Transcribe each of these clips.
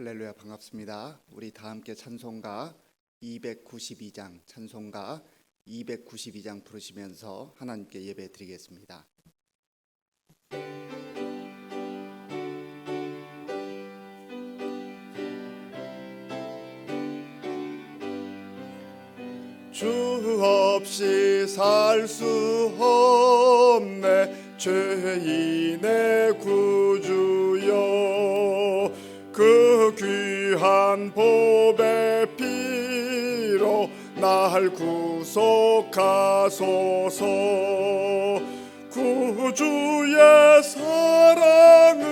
할렐루야, 반갑습니다. 우리 다 함께 찬송가 292장 부르시면서 하나님께 예배 드리겠습니다. 주 없이 살 수 없네 죄인의 구주여, 그 귀한 보배 피로 날 구속하소서. 구주의 사랑으로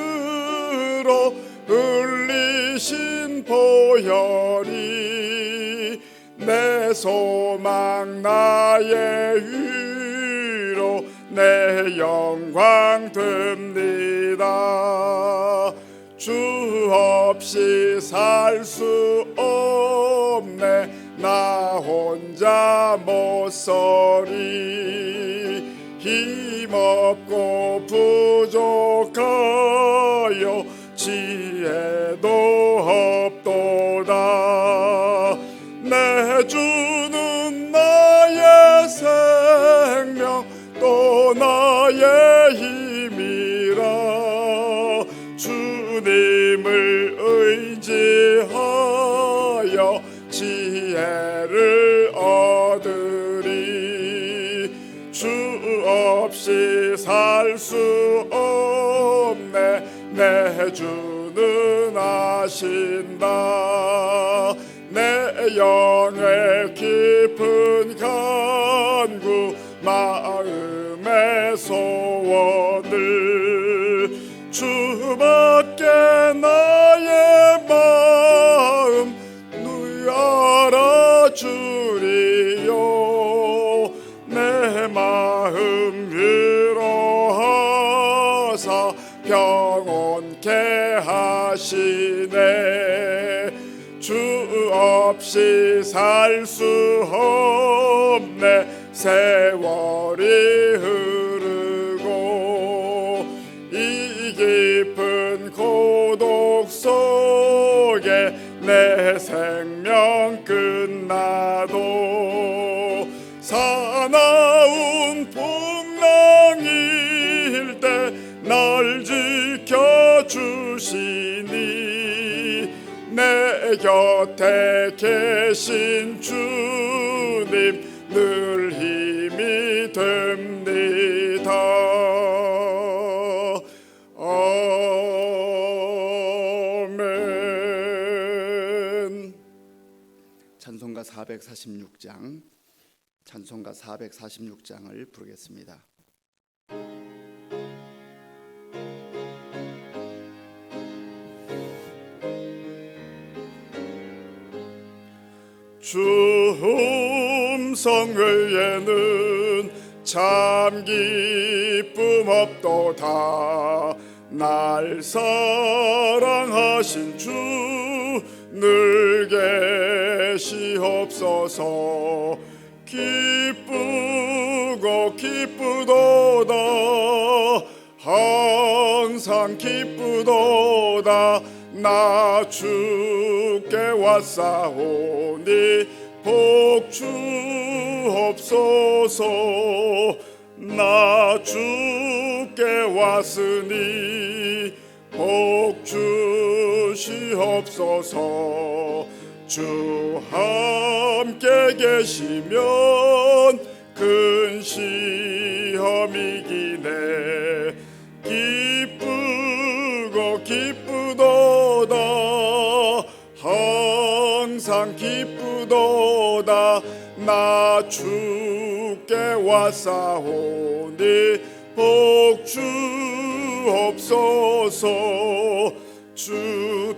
흘리신 보혈이 내 소망 나의 위로 내 영광 됩니다. 주 없이 살 수 없네 나 혼자 못 서리. 힘없고 부족하여 지혜도 없도다. 내 주는 나의 생명 또 나의 힘이라. 주님을 의지하여 지혜를 얻으리. 주 없이 살 수 없네 내 주는 아신다. 내 영의 깊은 간구 마음의 소원을 주밖에 나의 마음 누이 알아주리요. 내 마음 위로하사 평온케 하시네. 주 없이 살 수 없네 세월이 흐르고 이 깊은 고독 속에 내 생명 끝나도 사나운 풍랑일 때 날 지켜주시니 내 곁에 계신 주님 늘 힘이 됩니다. 아멘. 찬송가 446장을 부르겠습니다. 주 음성 외에는 참 기쁨 없도다. 날 사랑하신 주 늘 계시옵소서. 기쁘고 기쁘도다 항상 기쁘도다. 나 주께 왔사오니 복 주옵소서. 나 주께 왔으니 복 주시옵소서. 주 함께 계시면 큰 시험이기네. 기쁘고 기쁘도다 항상 기쁘도다. 나 주께 왔사오니 복 주옵소서. 주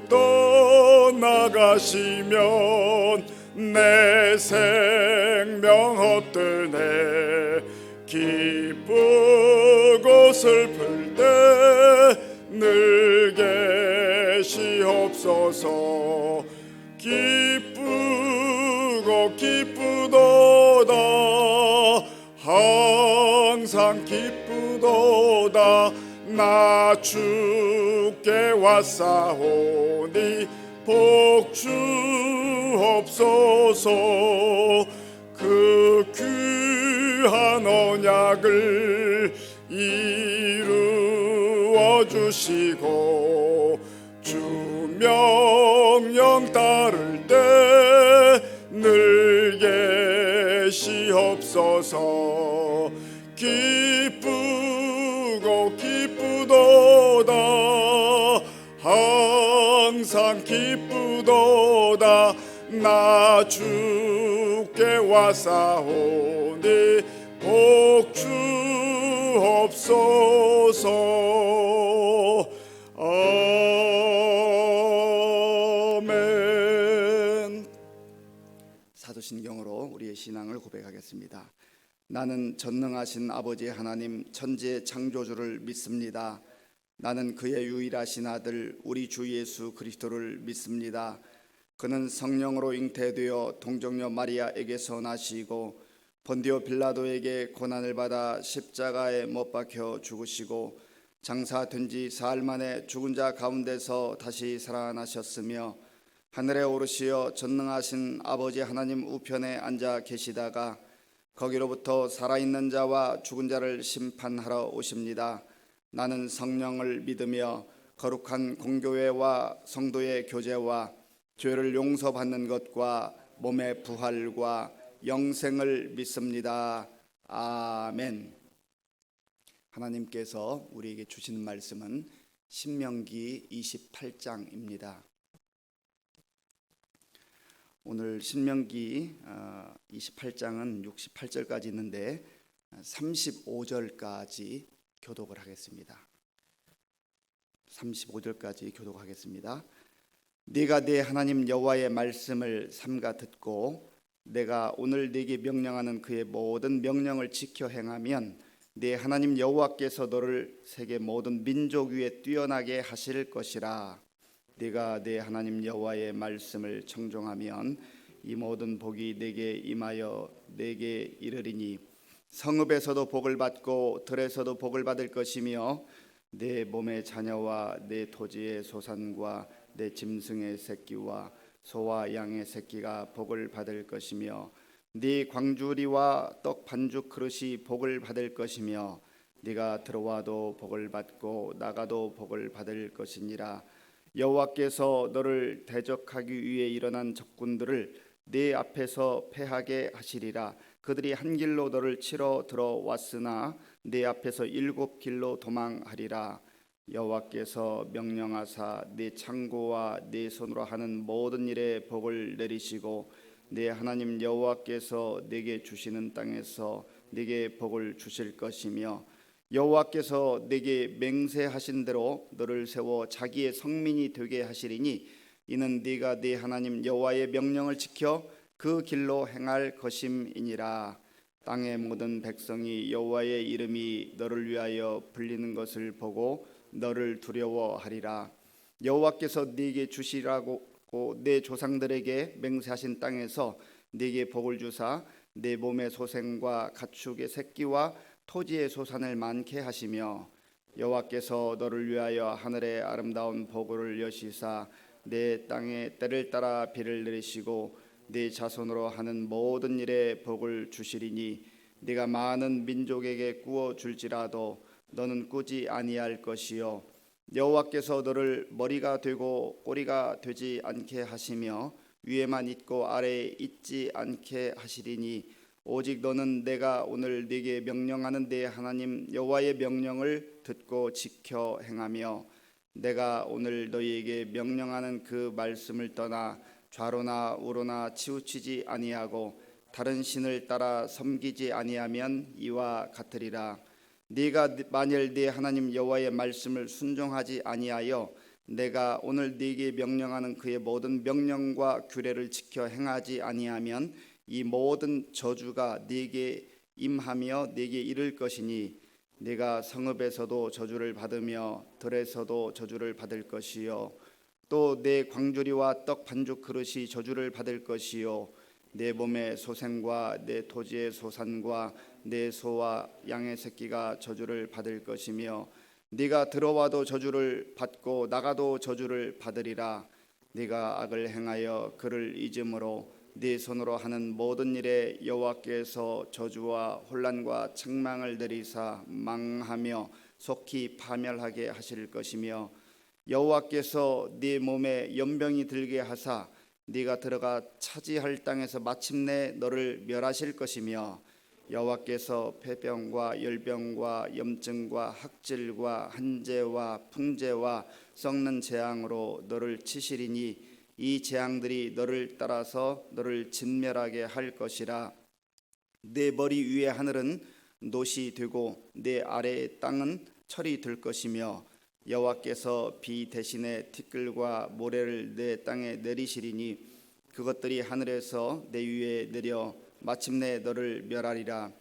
떠나가시면 내 생명 헛되네. 기쁘고 슬플 때 늘 계시옵소서. 기쁘고 기쁘도다 항상 기쁘도다. 나 주께 왔사오니 복 주옵소서. 그 귀한 언약을 이루어 주시고 주 명령 따를 때 늘 계시옵소서. 기쁘고 기쁘도다 항상 기쁘도다 나 주께 왔사오니 복 주옵소서. 아멘. 사도신경으로 우리의 신앙을 고백하겠습니다. 나는 전능하신 아버지 하나님 천지의 창조주를 믿습니다. 나는 그의 유일하신 아들 우리 주 예수 그리스도를 믿습니다. 그는 성령으로 잉태되어 동정녀 마리아에게서 나시고 본디오 빌라도에게 고난을 받아 십자가에 못 박혀 죽으시고 장사된 지 사흘 만에 죽은 자 가운데서 다시 살아나셨으며 하늘에 오르시어 전능하신 아버지 하나님 우편에 앉아 계시다가 거기로부터 살아있는 자와 죽은 자를 심판하러 오십니다. 나는 성령을 믿으며 거룩한 공교회와 성도의 교제와 죄를 용서받는 것과 몸의 부활과 영생을 믿습니다. 아멘. 하나님께서 우리에게 주시는 말씀은 신명기 28장입니다. 오늘 신명기 28장은 68절까지 있는데 35절까지 교독을 하겠습니다. 35절까지 교독하겠습니다. 네가 네 하나님 여호와의 말씀을 삼가 듣고 내가 오늘 네게 명령하는 그의 모든 명령을 지켜 행하면 네 하나님 여호와께서 너를 세계 모든 민족 위에 뛰어나게 하실 것이라. 네가 네 하나님 여호와의 말씀을 청종하면 이 모든 복이 네게 임하여 네게 이르리니 성읍에서도 복을 받고 들에서도 복을 받을 것이며 내 몸의 자녀와 내 토지의 소산과 내 짐승의 새끼와 소와 양의 새끼가 복을 받을 것이며 네 광주리와 떡 반죽 그릇이 복을 받을 것이며 네가 들어와도 복을 받고 나가도 복을 받을 것이니라. 여호와께서 너를 대적하기 위해 일어난 적군들을 네 앞에서 패하게 하시리라. 그들이 한 길로 너를 치러 들어왔으나 네 앞에서 7길로 도망하리라. 여호와께서 명령하사 네 창고와 네 손으로 하는 모든 일에 복을 내리시고 네 하나님 여호와께서 네게 주시는 땅에서 네게 복을 주실 것이며 여호와께서 네게 맹세하신 대로 너를 세워 자기의 성민이 되게 하시리니 이는 네가 네 하나님 여호와의 명령을 지켜 그 길로 행할 것임이니라. 땅의 모든 백성이 여호와의 이름이 너를 위하여 불리는 것을 보고 너를 두려워하리라. 여호와께서 네게 주시라고 내 조상들에게 맹세하신 땅에서 네게 복을 주사 내 몸의 소생과 가축의 새끼와 토지의 소산을 많게 하시며 여호와께서 너를 위하여 하늘의 아름다운 복을 여시사 내 땅에 때를 따라 비를 내리시고 네 자손으로 하는 모든 일에 복을 주시리니 네가 많은 민족에게 꾸어 줄지라도 너는 꾸지 아니할 것이요 여호와께서 너를 머리가 되고 꼬리가 되지 않게 하시며 위에만 있고 아래에 있지 않게 하시리니 오직 너는 내가 오늘 네게 명령하는 네 하나님 여호와의 명령을 듣고 지켜 행하며 내가 오늘 너희에게 명령하는 그 말씀을 떠나 좌로나 우로나 치우치지 아니하고 다른 신을 따라 섬기지 아니하면 이와 같으리라. 네가 만일 네 하나님 여호와의 말씀을 순종하지 아니하여 내가 오늘 네게 명령하는 그의 모든 명령과 규례를 지켜 행하지 아니하면 이 모든 저주가 네게 임하며 네게 이를 것이니 네가 성읍에서도 저주를 받으며 들에서도 저주를 받을 것이요 또 내 광주리와 떡 반죽 그릇이 저주를 받을 것이요 내 몸의 소생과 내 토지의 소산과 내 소와 양의 새끼가 저주를 받을 것이며 네가 들어와도 저주를 받고 나가도 저주를 받으리라. 네가 악을 행하여 그를 잊음으로 네 손으로 하는 모든 일에 여호와께서 저주와 혼란과 책망을 내리사 망하며 속히 파멸하게 하실 것이며 여호와께서 네 몸에 연병이 들게 하사 네가 들어가 차지할 땅에서 마침내 너를 멸하실 것이며 여호와께서 폐병과 열병과 염증과 학질과 한재와 풍재와 썩는 재앙으로 너를 치시리니 이 재앙들이 너를 따라서 너를 진멸하게 할 것이라. 내 머리 위의 하늘은 놋이 되고 내 아래의 땅은 철이 될 것이며 여호와께서 비 대신에 티끌과 모래를 내 땅에 내리시리니 그것들이 하늘에서 내 위에 내려 마침내 너를 멸하리라.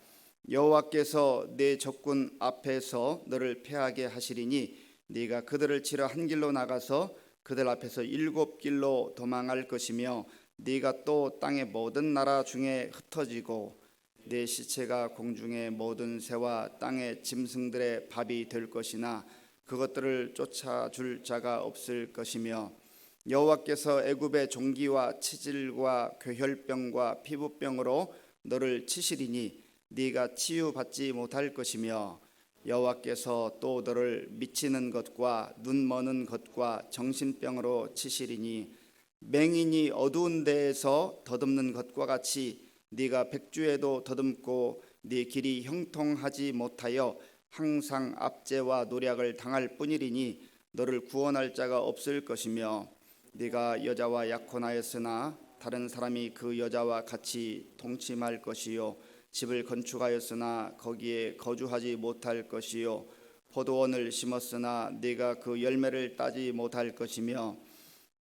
여호와께서 내 적군 앞에서 너를 패하게 하시리니 네가 그들을 치러 한 길로 나가서 그들 앞에서 7길로 도망할 것이며 네가 또 땅의 모든 나라 중에 흩어지고 내 시체가 공중의 모든 새와 땅의 짐승들의 밥이 될 것이나 그것들을 쫓아줄 자가 없을 것이며 여호와께서 애굽의 종기와 치질과 괴혈병과 피부병으로 너를 치시리니 네가 치유받지 못할 것이며 여호와께서 또 너를 미치는 것과 눈 머는 것과 정신병으로 치시리니 맹인이 어두운 데에서 더듬는 것과 같이 네가 백주에도 더듬고 네 길이 형통하지 못하여 항상 압제와 노략을 당할 뿐이리니 너를 구원할 자가 없을 것이며 네가 여자와 약혼하였으나 다른 사람이 그 여자와 같이 동침할 것이요 집을 건축하였으나 거기에 거주하지 못할 것이요 포도원을 심었으나 네가 그 열매를 따지 못할 것이며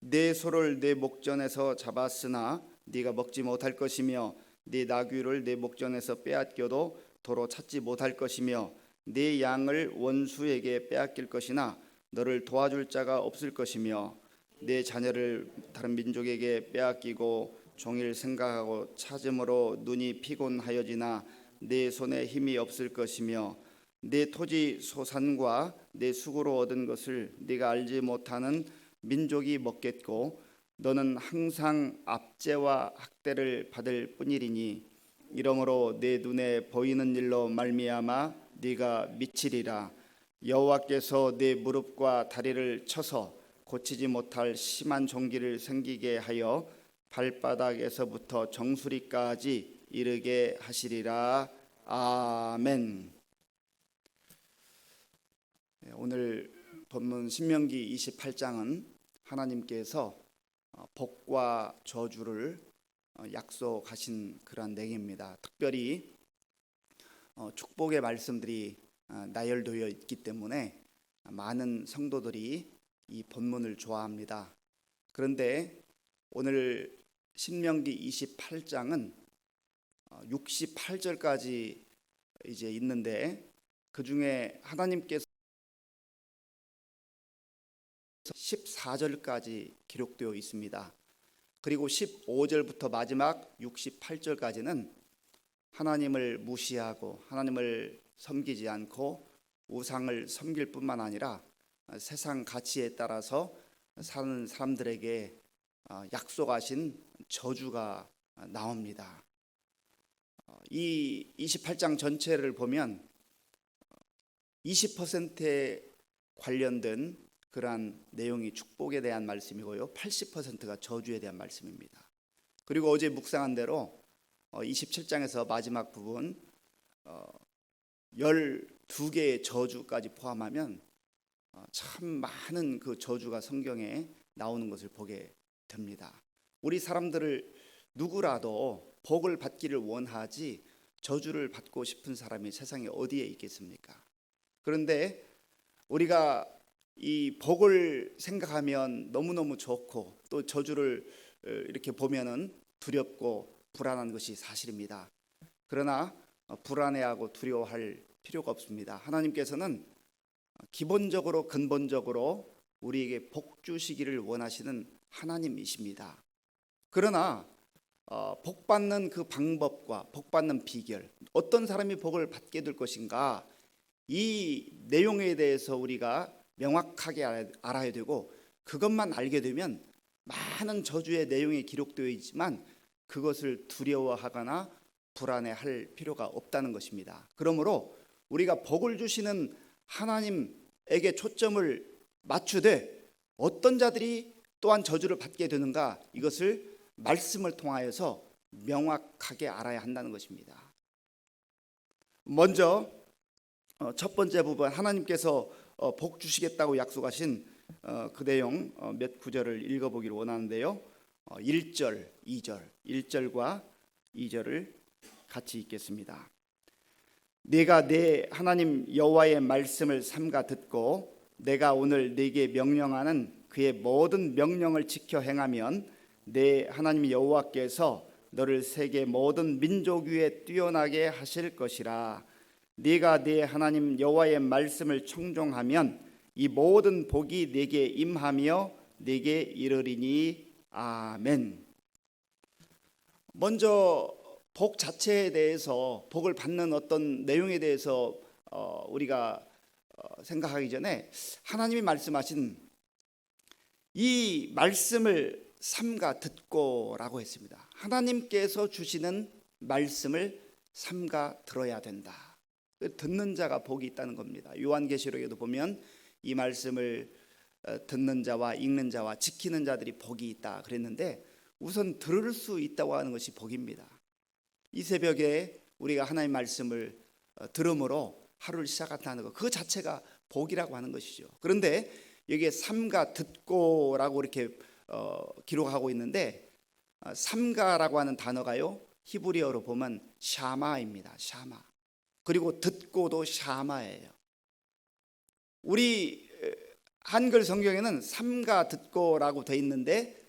내 소를 내 목전에서 잡았으나 네가 먹지 못할 것이며 네 나귀를 내 목전에서 빼앗겨도 도로 찾지 못할 것이며 네 양을 원수에게 빼앗길 것이나 너를 도와줄 자가 없을 것이며 내 자녀를 다른 민족에게 빼앗기고 종일 생각하고 찾음으로 눈이 피곤하여지나 내 손에 힘이 없을 것이며 내 토지 소산과 내 수고로 얻은 것을 네가 알지 못하는 민족이 먹겠고 너는 항상 압제와 학대를 받을 뿐이리니 이러므로 내 눈에 보이는 일로 말미암아 네가 미치리라. 여호와께서 내 무릎과 다리를 쳐서 고치지 못할 심한 종기를 생기게 하여 발바닥에서부터 정수리까지 이르게 하시리라. 아멘. 오늘 본문 신명기 28장은 하나님께서 복과 저주를 약속하신 그러한 내용입니다. 특별히 축복의 말씀들이 나열되어 있기 때문에 많은 성도들이 이 본문을 좋아합니다. 그런데 오늘 신명기 28장은 68절까지 이제 있는데 그 중에 하나님께서 14절까지 기록되어 있습니다. 그리고 15절부터 마지막 68절까지는 하나님을 무시하고 하나님을 섬기지 않고 우상을 섬길 뿐만 아니라 세상 가치에 따라서 사는 사람들에게 약속하신 저주가 나옵니다. 이 28장 전체를 보면 20%에 관련된 그러한 내용이 축복에 대한 말씀이고요, 80%가 저주에 대한 말씀입니다. 그리고 어제 묵상한 대로 27장에서 마지막 부분 12개의 저주까지 포함하면 참 많은 그 저주가 성경에 나오는 것을 보게 됩니다. 우리 사람들을 누구라도 복을 받기를 원하지 저주를 받고 싶은 사람이 세상에 어디에 있겠습니까? 그런데 우리가 이 복을 생각하면 너무너무 좋고 또 저주를 이렇게 보면은 두렵고 불안한 것이 사실입니다. 그러나 불안해하고 두려워할 필요가 없습니다. 하나님께서는 기본적으로 근본적으로 우리에게 복 주시기를 원하시는 하나님이십니다. 그러나 복 받는 그 방법과 복 받는 비결, 어떤 사람이 복을 받게 될 것인가, 이 내용에 대해서 우리가 명확하게 알아야 되고 그것만 알게 되면 많은 저주의 내용이 기록되어 있지만 그것을 두려워하거나 불안해할 필요가 없다는 것입니다. 그러므로 우리가 복을 주시는 하나님에게 초점을 맞추되 어떤 자들이 또한 저주를 받게 되는가, 이것을 말씀을 통하여서 명확하게 알아야 한다는 것입니다. 먼저 첫 번째 부분, 하나님께서 복 주시겠다고 약속하신 그 내용 몇 구절을 읽어보기를 원하는데요. 1절, 2절, 1절과 2절을 같이 읽겠습니다. 네가 내 하나님 여호와의 말씀을 삼가 듣고 내가 오늘 네게 명령하는 그의 모든 명령을 지켜 행하면 내 하나님 여호와께서 너를 세계 모든 민족 위에 뛰어나게 하실 것이라. 네가 네 하나님 여호와의 말씀을 청종하면 이 모든 복이 네게 임하며 네게 이르리니. 아멘. 먼저 복 자체에 대해서, 복을 받는 어떤 내용에 대해서 우리가 생각하기 전에 하나님이 말씀하신 이 말씀을 삼가 듣고라고 했습니다. 하나님께서 주시는 말씀을 삼가 들어야 된다. 듣는 자가 복이 있다는 겁니다. 요한계시록에도 보면 이 말씀을 듣는 자와 읽는 자와 지키는 자들이 복이 있다 그랬는데, 우선 들을 수 있다고 하는 것이 복입니다. 이 새벽에 우리가 하나님의 말씀을 들음으로 하루를 시작한다는 것, 그 자체가 복이라고 하는 것이죠. 그런데 여기에 삼가 듣고라고 이렇게 기록하고 있는데, 삼가라고 하는 단어가요, 히브리어로 보면 샤마입니다. 샤마. 그리고 듣고도 샤마예요. 우리 한글 성경에는 삼가 듣고라고 돼 있는데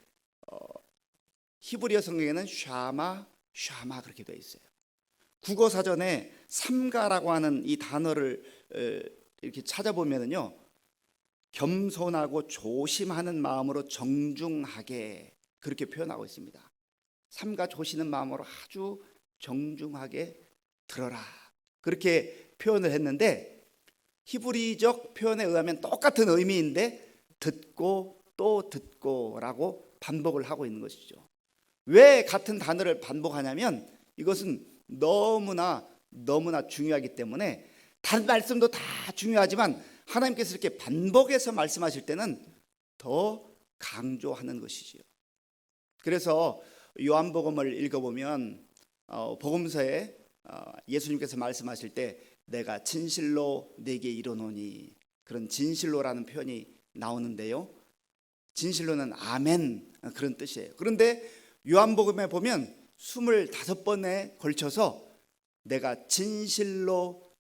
히브리어 성경에는 샤마 그렇게 돼 있어요. 국어 사전에 삼가라고 하는 이 단어를 이렇게 찾아보면은요, 겸손하고 조심하는 마음으로 정중하게 그렇게 표현하고 있습니다. 삼가 조시는 마음으로 아주 정중하게 들어라, 그렇게 표현을 했는데, 히브리적 표현에 의하면 똑같은 의미인데 듣고 또 듣고라고 반복을 하고 있는 것이죠. 왜 같은 단어를 반복하냐면 이것은 너무나 중요하기 때문에, 다른 말씀도 다 중요하지만 하나님께서 이렇게 반복해서 말씀하실 때는 더 강조하는 것이지요. 그래서 요한복음을 읽어보면 복음서에 예수님께서 말씀하실 때 내가 진실로 네게 이르노니, 그런 진실로라는 표현이 나오는데요, 진실로는 아멘, 그런 뜻이에요. 그런데 요한복음에 보면 25번에 걸쳐서 내가 진실로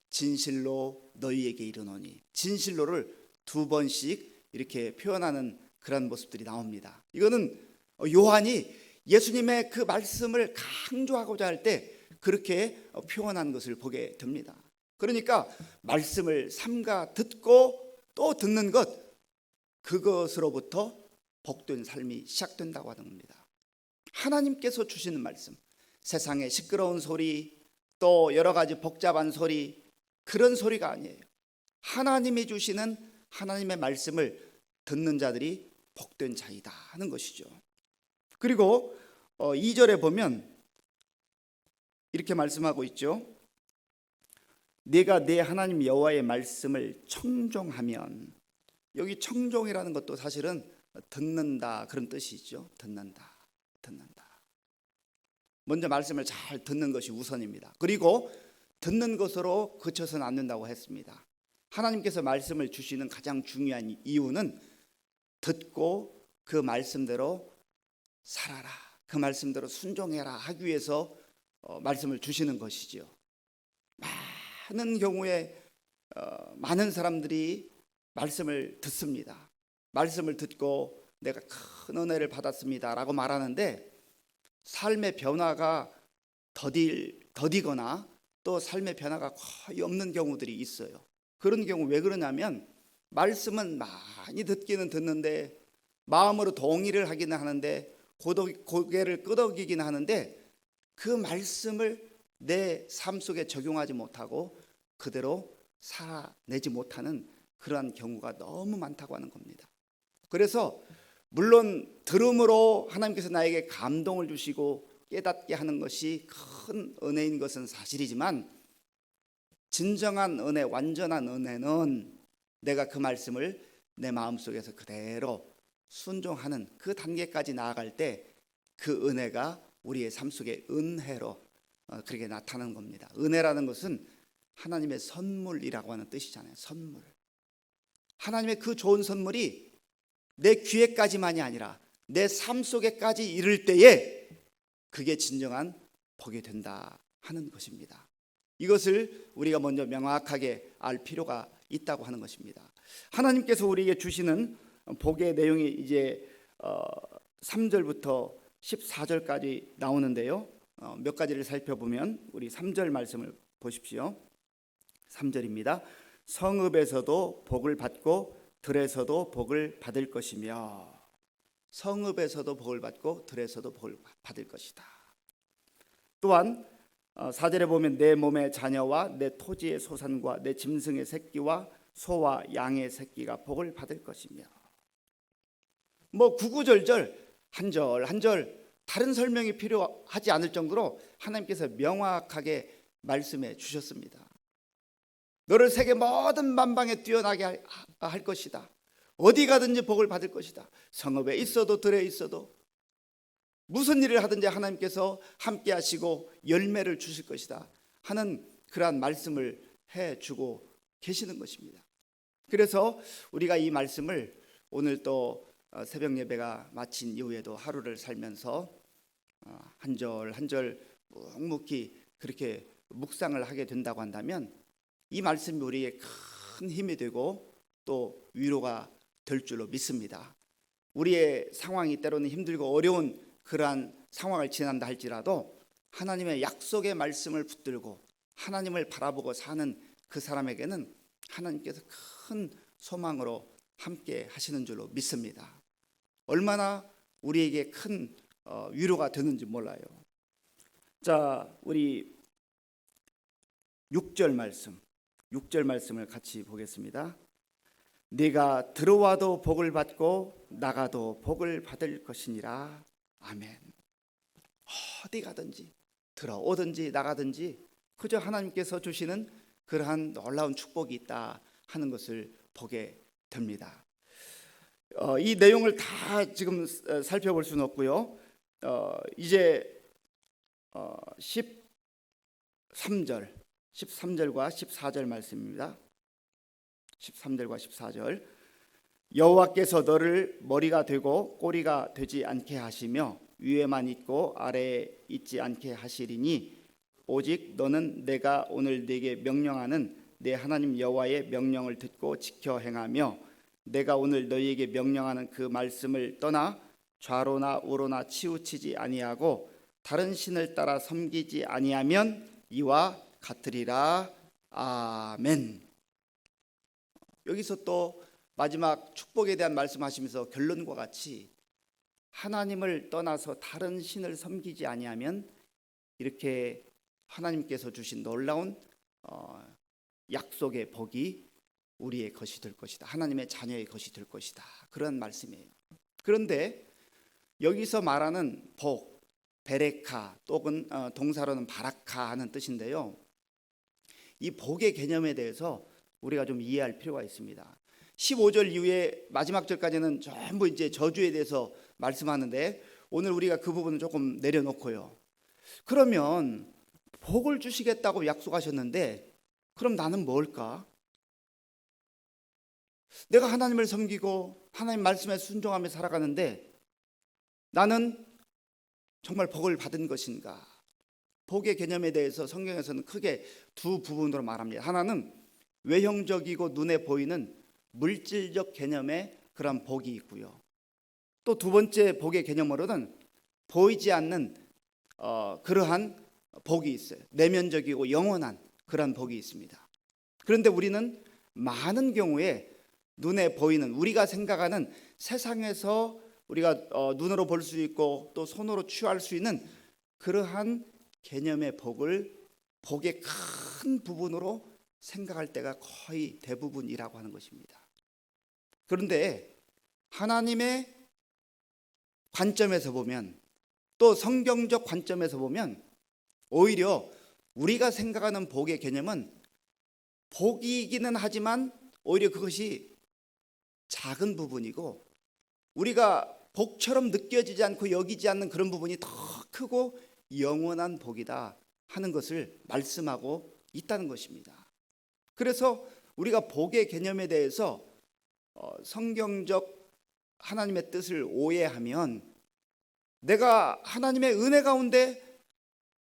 너희에게 이르노니, 진실로를 2번씩 이렇게 표현하는 그런 모습들이 나옵니다. 이거는 요한이 예수님의 그 말씀을 강조하고자 할 때 그렇게 표현한 것을 보게 됩니다. 그러니까 말씀을 삼가 듣고 또 듣는 것, 그것으로부터 복된 삶이 시작된다고 하는 겁니다. 하나님께서 주시는 말씀, 세상의 시끄러운 소리, 또 여러 가지 복잡한 소리, 그런 소리가 아니에요. 하나님이 주시는 하나님의 말씀을 듣는 자들이 복된 자이다 하는 것이죠. 그리고 2절에 보면 이렇게 말씀하고 있죠. 네가 내 하나님 여호와의 말씀을 청종하면, 여기 청종이라는 것도 사실은 듣는다 그런 뜻이죠. 듣는다. 먼저 말씀을 잘 듣는 것이 우선입니다. 그리고 듣는 것으로 그쳐서는 안 된다고 했습니다. 하나님께서 말씀을 주시는 가장 중요한 이유는 듣고 그 말씀대로 살아라, 그 말씀대로 순종해라 하기 위해서 말씀을 주시는 것이죠. 많은 경우에 많은 사람들이 말씀을 듣습니다. 말씀을 듣고 내가 큰 은혜를 받았습니다 라고 말하는데, 삶의 변화가 더디거나 또 삶의 변화가 거의 없는 경우들이 있어요. 그런 경우 왜 그러냐면, 말씀은 많이 듣기는 듣는데 마음으로 동의를 하기는 하는데 고개를 끄덕이기는 하는데 그 말씀을 내 삶 속에 적용하지 못하고 그대로 살아내지 못하는 그러한 경우가 너무 많다고 하는 겁니다. 그래서 물론 들음으로 하나님께서 나에게 감동을 주시고 깨닫게 하는 것이 큰 은혜인 것은 사실이지만, 진정한 은혜, 완전한 은혜는 내가 그 말씀을 내 마음속에서 그대로 순종하는 그 단계까지 나아갈 때 그 은혜가 우리의 삶 속에 은혜로 그렇게 나타나는 겁니다. 은혜라는 것은 하나님의 선물이라고 하는 뜻이잖아요. 선물. 하나님의 그 좋은 선물이 내 귀에까지만이 아니라 내 삶 속에까지 이를 때에 그게 진정한 복이 된다 하는 것입니다. 이것을 우리가 먼저 명확하게 알 필요가 있다고 하는 것입니다. 하나님께서 우리에게 주시는 복의 내용이 이제 3절부터 14절까지 나오는데요. 몇 가지를 살펴보면 우리 3절 말씀을 보십시오. 3절입니다. 성읍에서도 복을 받고 들에서도 복을 받을 것이며, 성읍에서도 복을 받고 들에서도 복을 받을 것이다. 또한 4절에 보면 내 몸의 자녀와 내 토지의 소산과 내 짐승의 새끼와 소와 양의 새끼가 복을 받을 것이며, 뭐 구구절절 한 절 한 절 다른 설명이 필요하지 않을 정도로 하나님께서 명확하게 말씀해 주셨습니다. 너를 세계 모든 만방에 뛰어나게 할 것이다. 어디 가든지 복을 받을 것이다. 성읍에 있어도 들에 있어도 무슨 일을 하든지 하나님께서 함께 하시고 열매를 주실 것이다 하는 그러한 말씀을 해주고 계시는 것입니다. 그래서 우리가 이 말씀을 오늘 또 새벽 예배가 마친 이후에도 하루를 살면서 한 절 한 절 묵묵히 그렇게 묵상을 하게 된다고 한다면 이 말씀이 우리에게 큰 힘이 되고 또 위로가 될 줄로 믿습니다. 우리의 상황이 때로는 힘들고 어려운 그러한 상황을 지난다 할지라도 하나님의 약속의 말씀을 붙들고 하나님을 바라보고 사는 그 사람에게는 하나님께서 큰 소망으로 함께 하시는 줄로 믿습니다. 얼마나 우리에게 큰 위로가 되는지 몰라요. 자, 우리 6절 말씀을 같이 보겠습니다. 네가 들어와도 복을 받고 나가도 복을 받을 것이니라. 아멘. 어디 가든지 들어오든지 나가든지 그저 하나님께서 주시는 그러한 놀라운 축복이 있다 하는 것을 보게 됩니다. 이 내용을 다 지금 살펴볼 수는 없고요. 이제 13절과 14절 말씀입니다. 13절과 14절. 여호와께서 너를 머리가 되고 꼬리가 되지 않게 하시며 위에만 있고 아래에 있지 않게 하시리니 오직 너는 내가 오늘 네게 명령하는 내 하나님 여호와의 명령을 듣고 지켜 행하며 내가 오늘 너희에게 명령하는 그 말씀을 떠나 좌로나 우로나 치우치지 아니하고 다른 신을 따라 섬기지 아니하면 이와 같으리라. 아멘. 여기서 또 마지막 축복에 대한 말씀하시면서 결론과 같이 하나님을 떠나서 다른 신을 섬기지 아니하면 이렇게 하나님께서 주신 놀라운 약속의 복이 우리의 것이 될 것이다. 하나님의 자녀의 것이 될 것이다. 그런 말씀이에요. 그런데 여기서 말하는 복, 베레카 또는 동사로는 바라카 하는 뜻인데요. 이 복의 개념에 대해서 우리가 좀 이해할 필요가 있습니다. 15절 이후에 마지막 절까지는 전부 이제 저주에 대해서 말씀하는데 오늘 우리가 그 부분을 조금 내려놓고요. 그러면 복을 주시겠다고 약속하셨는데 그럼 나는 뭘까? 내가 하나님을 섬기고 하나님 말씀에 순종하며 살아가는데 나는 정말 복을 받은 것인가? 복의 개념에 대해서 성경에서는 크게 두 부분으로 말합니다. 하나는 외형적이고 눈에 보이는 물질적 개념의 그런 복이 있고요. 또 두 번째 복의 개념으로는 보이지 않는 그러한 복이 있어요. 내면적이고 영원한 그런 복이 있습니다. 그런데 우리는 많은 경우에 눈에 보이는 우리가 생각하는 세상에서 우리가 눈으로 볼 수 있고 또 손으로 취할 수 있는 그러한 개념의 복을 복의 큰 부분으로 생각할 때가 거의 대부분이라고 하는 것입니다. 그런데 하나님의 관점에서 보면, 또 성경적 관점에서 보면 오히려 우리가 생각하는 복의 개념은 복이기는 하지만 오히려 그것이 작은 부분이고, 우리가 복처럼 느껴지지 않고 여기지 않는 그런 부분이 더 크고 영원한 복이다 하는 것을 말씀하고 있다는 것입니다. 그래서 우리가 복의 개념에 대해서 성경적 하나님의 뜻을 오해하면 내가 하나님의 은혜 가운데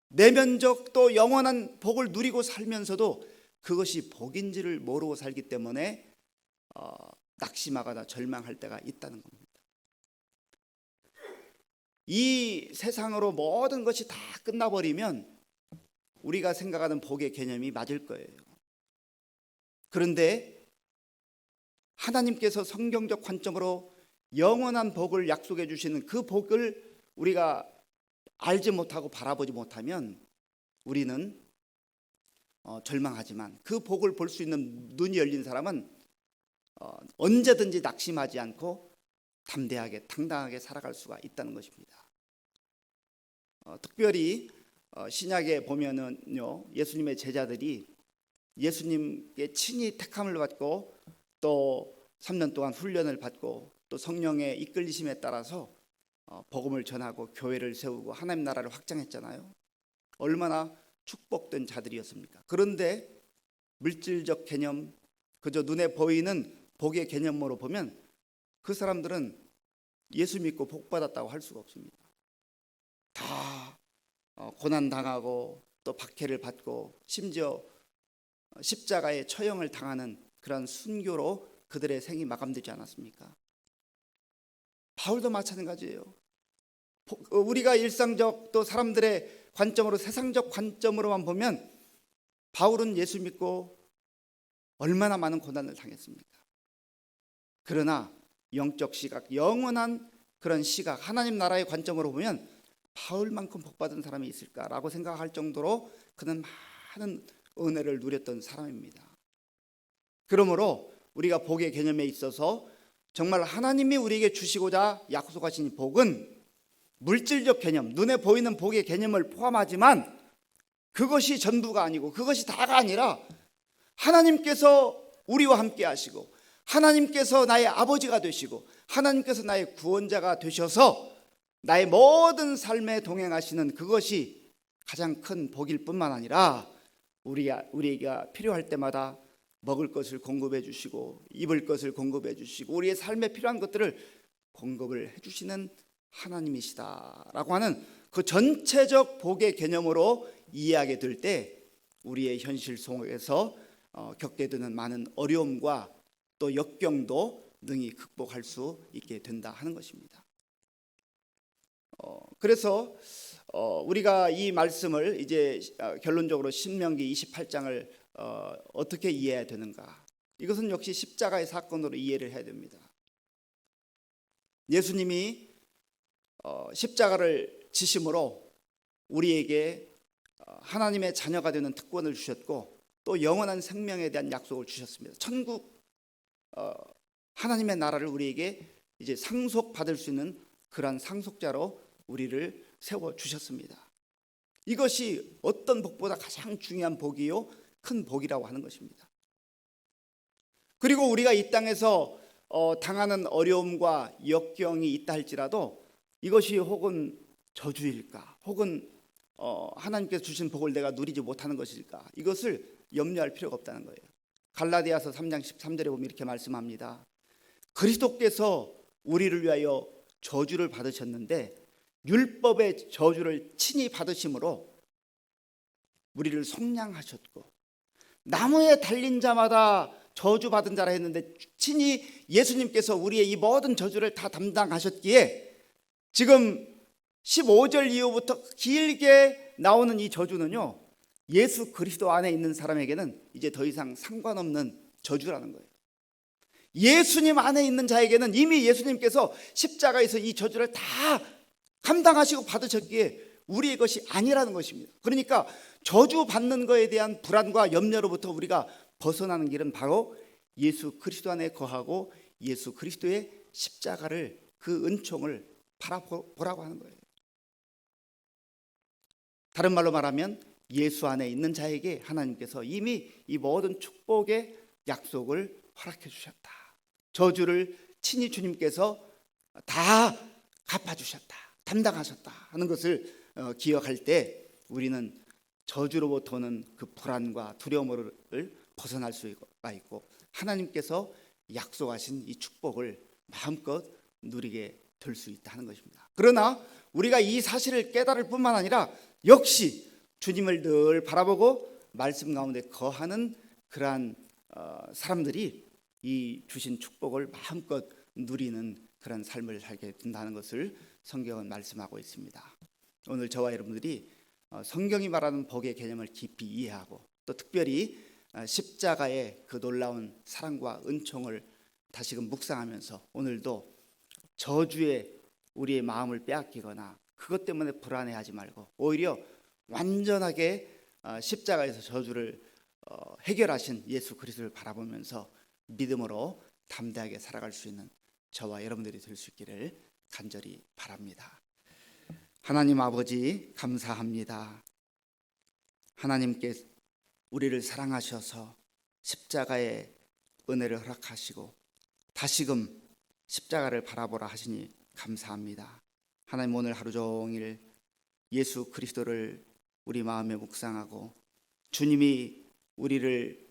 내면적 또 영원한 복을 누리고 살면서도 그것이 복인지를 모르고 살기 때문에 낙심하거나 절망할 때가 있다는 겁니다. 이 세상으로 모든 것이 다 끝나버리면 우리가 생각하는 복의 개념이 맞을 거예요. 그런데 하나님께서 성경적 관점으로 영원한 복을 약속해 주시는 그 복을 우리가 알지 못하고 바라보지 못하면 우리는 절망하지만, 그 복을 볼 수 있는 눈이 열린 사람은 언제든지 낙심하지 않고 담대하게 당당하게 살아갈 수가 있다는 것입니다. 특별히 신약에 보면은요, 예수님의 제자들이 예수님께 친히 택함을 받고 또 3년 동안 훈련을 받고 또 성령의 이끌리심에 따라서 복음을 전하고 교회를 세우고 하나님 나라를 확장했잖아요. 얼마나 축복된 자들이었습니까? 그런데 물질적 개념, 그저 눈에 보이는 복의 개념으로 보면 그 사람들은 예수 믿고 복 받았다고 할 수가 없습니다. 다 고난 당하고 또 박해를 받고 심지어 십자가에 처형을 당하는 그런 순교로 그들의 생이 마감되지 않았습니까? 바울도 마찬가지예요. 우리가 일상적 또 사람들의 관점으로, 세상적 관점으로만 보면 바울은 예수 믿고 얼마나 많은 고난을 당했습니까? 그러나 영적 시각, 영원한 그런 시각, 하나님 나라의 관점으로 보면 바울만큼 복받은 사람이 있을까라고 생각할 정도로 그는 많은 은혜를 누렸던 사람입니다. 그러므로 우리가 복의 개념에 있어서 정말 하나님이 우리에게 주시고자 약속하신 복은 물질적 개념, 눈에 보이는 복의 개념을 포함하지만 그것이 전부가 아니고 그것이 다가 아니라 하나님께서 우리와 함께 하시고 하나님께서 나의 아버지가 되시고 하나님께서 나의 구원자가 되셔서 나의 모든 삶에 동행하시는 그것이 가장 큰 복일 뿐만 아니라 우리가 필요할 때마다 먹을 것을 공급해 주시고 입을 것을 공급해 주시고 우리의 삶에 필요한 것들을 공급을 해 주시는 하나님이시다라고 하는 그 전체적 복의 개념으로 이해하게 될 때 우리의 현실 속에서 겪게 되는 많은 어려움과 또 역경도 능히 극복할 수 있게 된다 하는 것입니다. 그래서 우리가 이 말씀을 이제 결론적으로 신명기 28장을 어떻게 이해해야 되는가? 이것은 역시 십자가의 사건으로 이해를 해야 됩니다. 예수님이 십자가를 지심으로 우리에게 하나님의 자녀가 되는 특권을 주셨고 또 영원한 생명에 대한 약속을 주셨습니다. 천국 하나님의 나라를 우리에게 이제 상속받을 수 있는 그러한 상속자로 우리를 세워 주셨습니다. 이것이 어떤 복보다 가장 중요한 복이요 큰 복이라고 하는 것입니다. 그리고 우리가 이 땅에서 당하는 어려움과 역경이 있다 할지라도 이것이 혹은 저주일까, 혹은 하나님께서 주신 복을 내가 누리지 못하는 것일까, 이것을 염려할 필요가 없다는 거예요. 갈라디아서 3장 13절에 보면 이렇게 말씀합니다. 그리스도께서 우리를 위하여 저주를 받으셨는데 율법의 저주를 친히 받으심으로 우리를 속량하셨고, 나무에 달린 자마다 저주받은 자라 했는데 친히 예수님께서 우리의 이 모든 저주를 다 담당하셨기에 지금 15절 이후부터 길게 나오는 이 저주는요, 예수 그리스도 안에 있는 사람에게는 이제 더 이상 상관없는 저주라는 거예요. 예수님 안에 있는 자에게는 이미 예수님께서 십자가에서 이 저주를 다 감당하시고 받으셨기에 우리의 것이 아니라는 것입니다. 그러니까 저주받는 것에 대한 불안과 염려로부터 우리가 벗어나는 길은 바로 예수 그리스도 안에 거하고 예수 그리스도의 십자가를, 그 은총을 바라보라고 하는 거예요. 다른 말로 말하면 예수 안에 있는 자에게 하나님께서 이미 이 모든 축복의 약속을 허락해 주셨다. 저주를 친히 주님께서 다 갚아주셨다, 담당하셨다 하는 것을 기억할 때 우리는 저주로부터 오는 그 불안과 두려움을 벗어날 수가 있고 하나님께서 약속하신 이 축복을 마음껏 누리게 될 수 있다 하는 것입니다. 그러나 우리가 이 사실을 깨달을 뿐만 아니라 역시 주님을 늘 바라보고 말씀 가운데 거하는 그러한 사람들이 이 주신 축복을 마음껏 누리는 그런 삶을 살게 된다는 것을 성경은 말씀하고 있습니다. 오늘 저와 여러분들이 성경이 말하는 복의 개념을 깊이 이해하고 또 특별히 십자가의 그 놀라운 사랑과 은총을 다시금 묵상하면서 오늘도 저주에 우리의 마음을 빼앗기거나 그것 때문에 불안해하지 말고 오히려 완전하게 십자가에서 저주를 해결하신 예수 그리스도를 바라보면서 믿음으로 담대하게 살아갈 수 있는 저와 여러분들이 될 수 있기를 간절히 바랍니다. 하나님 아버지 감사합니다. 하나님께 우리를 사랑하셔서 십자가의 은혜를 허락하시고 다시금 십자가를 바라보라 하시니 감사합니다. 하나님 오늘 하루 종일 예수 그리스도를 우리 마음에 묵상하고 주님이 우리를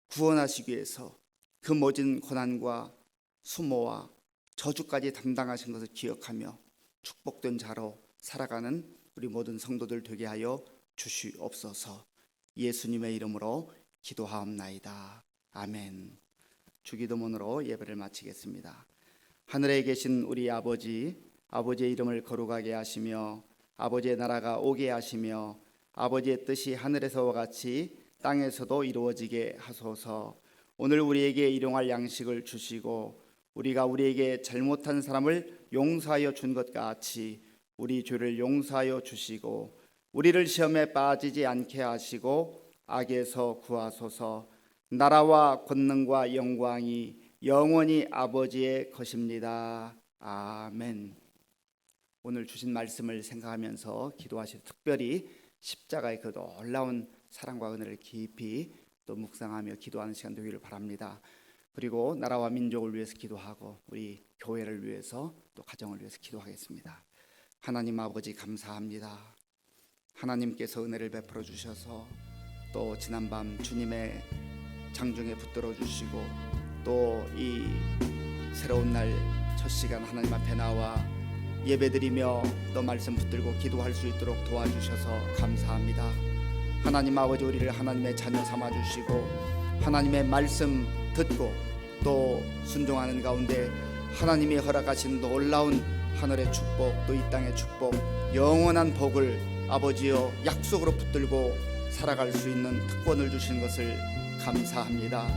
구원하시기 위해서 그 모진 고난과 수모와 저주까지 담당하신 것을 기억하며 축복된 자로 살아가는 우리 모든 성도들 되게 하여 주시옵소서. 예수님의 이름으로 기도하옵나이다. 아멘. 주기도문으로 예배를 마치겠습니다. 하늘에 계신 우리 아버지, 아버지의 이름을 거룩하게 하시며 아버지의 나라가 오게 하시며 아버지의 뜻이 하늘에서와 같이 땅에서도 이루어지게 하소서. 오늘 우리에게 일용할 양식을 주시고 우리가 우리에게 잘못한 사람을 용서하여 준 것 같이 우리 죄를 용서하여 주시고 우리를 시험에 빠지지 않게 하시고 악에서 구하소서. 나라와 권능과 영광이 영원히 아버지의 것입니다. 아멘. 오늘 주신 말씀을 생각하면서 기도하시고 특별히 십자가의 그 놀라운 사랑과 은혜를 깊이 또 묵상하며 기도하는 시간 되기를 바랍니다. 그리고 나라와 민족을 위해서 기도하고 우리 교회를 위해서 또 가정을 위해서 기도하겠습니다. 하나님 아버지 감사합니다. 하나님께서 은혜를 베풀어 주셔서 또 지난밤 주님의 장중에 붙들어 주시고 또 이 새로운 날 첫 시간 하나님 앞에 나와 예배드리며 또 말씀 붙들고 기도할 수 있도록 도와주셔서 감사합니다. 하나님 아버지 우리를 하나님의 자녀 삼아 주시고 하나님의 말씀 듣고 또 순종하는 가운데 하나님이 허락하신 놀라운 하늘의 축복 또 이 땅의 축복 영원한 복을 아버지여 약속으로 붙들고 살아갈 수 있는 특권을 주신 것을 감사합니다.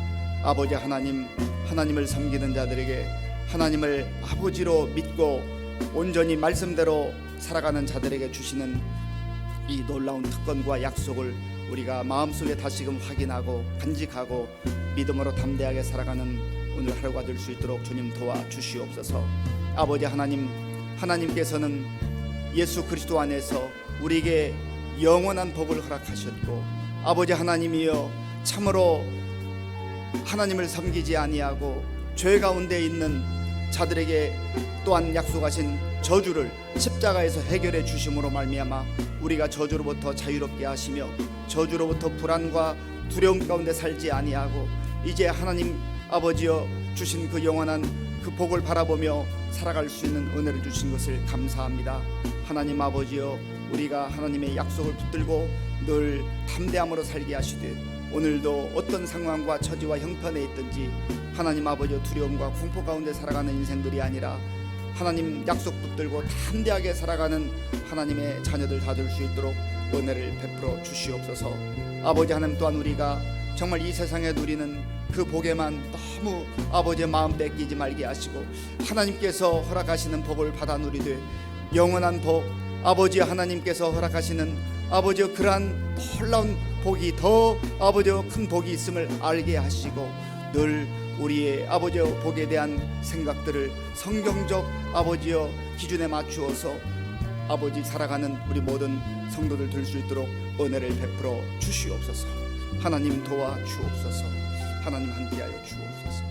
아버지 하나님, 하나님을 섬기는 자들에게 하나님을 아버지로 믿고 온전히 말씀대로 살아가는 자들에게 주시는 이 놀라운 특권과 약속을 우리가 마음속에 다시금 확인하고 간직하고 믿음으로 담대하게 살아가는 오늘 하루가 될 수 있도록 주님 도와주시옵소서. 아버지 하나님, 하나님께서는 예수 그리스도 안에서 우리에게 영원한 복을 허락하셨고 아버지 하나님이여 참으로 하나님을 섬기지 아니하고 죄 가운데 있는 자들에게 또한 약속하신 저주를 십자가에서 해결해 주심으로 말미암아 우리가 저주로부터 자유롭게 하시며 저주로부터 불안과 두려움 가운데 살지 아니하고 이제 하나님 아버지여 주신 그 영원한 그 복을 바라보며 살아갈 수 있는 은혜를 주신 것을 감사합니다. 하나님 아버지여 우리가 하나님의 약속을 붙들고 늘 담대함으로 살게 하시되 오늘도 어떤 상황과 처지와 형편에 있든지 하나님 아버지여 두려움과 공포 가운데 살아가는 인생들이 아니라 하나님 약속 붙들고 담대하게 살아가는 하나님의 자녀들 다 될 수 있도록 은혜를 베풀어 주시옵소서. 아버지 하나님 또한 우리가 정말 이 세상에 누리는 그 복에만 너무 아버지의 마음 뺏기지 말게 하시고 하나님께서 허락하시는 복을 받아 누리되 영원한 복 아버지 하나님께서 허락하시는 아버지의 그러한 놀라운 복이 더 아버지의 큰 복이 있음을 알게 하시고 늘 우리의 아버지여 복에 대한 생각들을 성경적 아버지여 기준에 맞추어서 아버지 살아가는 우리 모든 성도들 들 수 있도록 은혜를 베풀어 주시옵소서. 하나님 도와 주옵소서. 하나님 함께하여 주옵소서.